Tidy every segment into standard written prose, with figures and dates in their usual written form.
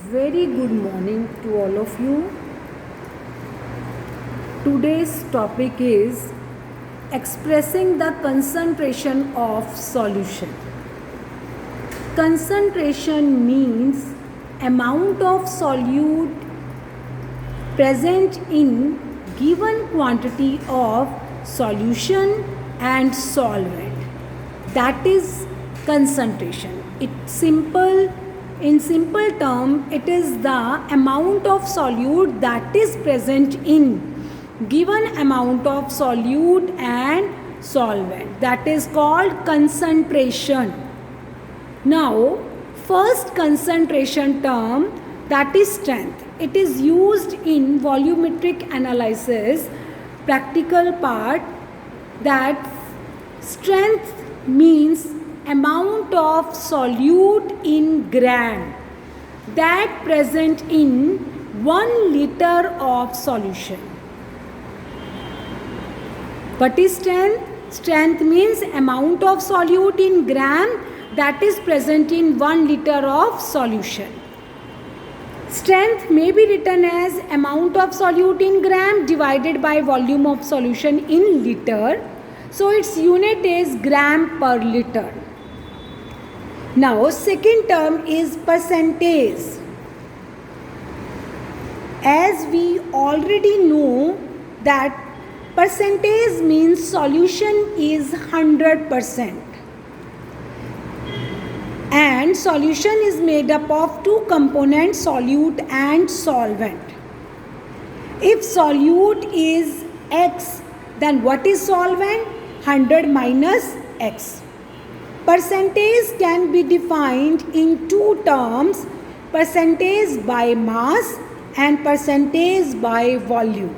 Very good morning to all of you. Today's topic is expressing the concentration of solution. Concentration means amount of solute present in given quantity of solution and solvent. That is concentration. In simple term, it is the amount of solute that is present in given amount of solute and solvent. That is called concentration. Now, first concentration term, that is strength. It is used in volumetric analysis, practical part, that strength means amount of solute in gram that present in 1 liter of solution. What is strength? Strength means amount of solute in gram that is present in 1 liter of solution. Strength may be written as amount of solute in gram divided by volume of solution in liter. So its unit is gram per liter. Now second term is percentage. As we already know that percentage means solution is 100%. And solution is made up of two components, solute and solvent. If solute is X, then what is solvent? 100 minus X. Percentage can be defined in two terms, percentage by mass and percentage by volume.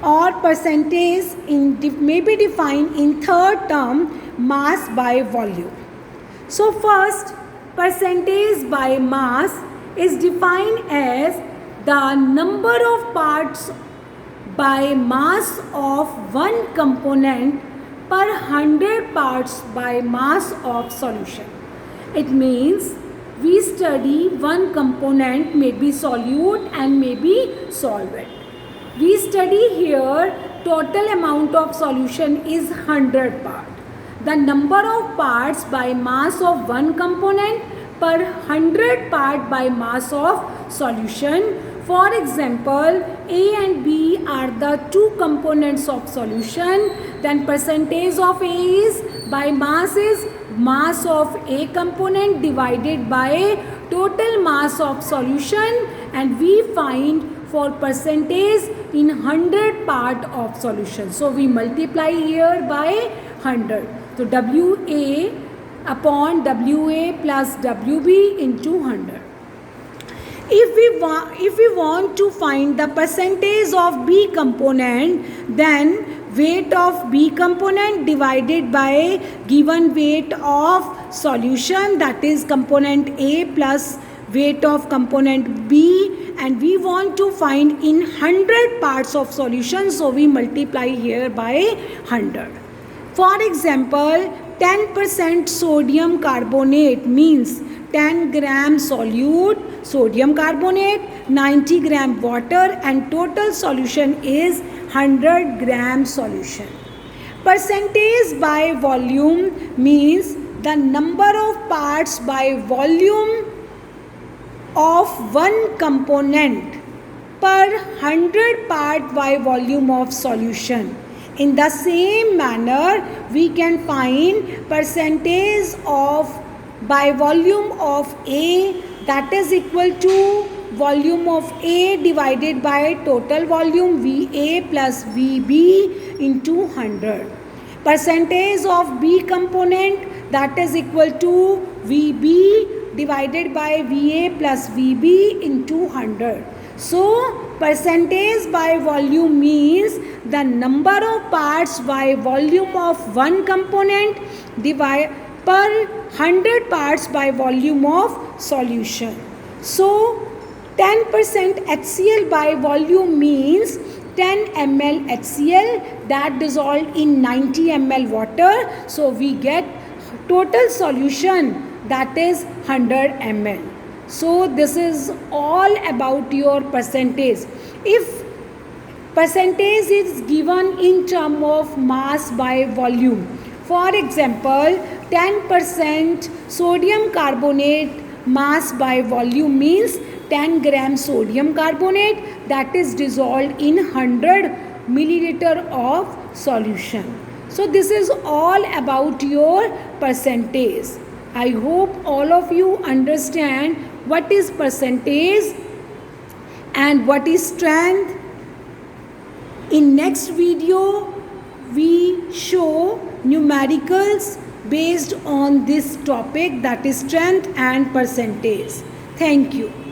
Or percentage may be defined in third term, mass by volume. So first, percentage by mass is defined as the number of parts by mass of one component per 100 parts by mass of solution. It means we study one component, maybe solute and maybe solvent. We study here total amount of solution is 100 parts. The number of parts by mass of one component per 100 part by mass of solution. For example, A and B are the two components of solution. Then percentage of A is by mass is mass of A component divided by total mass of solution, and we find for percentage in 100 part of solution. So we multiply here by 100. So WA upon WA plus WB into 100. If we want to find the percentage of B component, then weight of B component divided by given weight of solution, that is component A plus weight of component B, and we want to find in 100 parts of solution, so we multiply here by 100. For example, 10% sodium carbonate means 10 gram solute sodium carbonate, 90 gram water, and total solution is 100 gram solution. Percentage by volume means the number of parts by volume of one component per 100 part by volume of solution. In the same manner, we can find percentage of by volume of A, that is equal to volume of A divided by total volume VA plus VB into 100. Percentage of B component, that is equal to VB divided by VA plus VB into 100. So percentage by volume means the number of parts by volume of one component per 100 parts by volume of solution. So 10% HCl by volume means 10 ml HCl that dissolved in 90 ml water. So we get total solution, that is 100 ml. So this is all about your percentage. If percentage is given in term of mass by volume, for example 10% sodium carbonate mass by volume means 10 gram sodium carbonate that is dissolved in 100 milliliter of solution. So this is all about your percentage. I hope all of you understand what is percentage and what is strength. In next video, we show numericals based on this topic, that is strength and percentage. Thank you.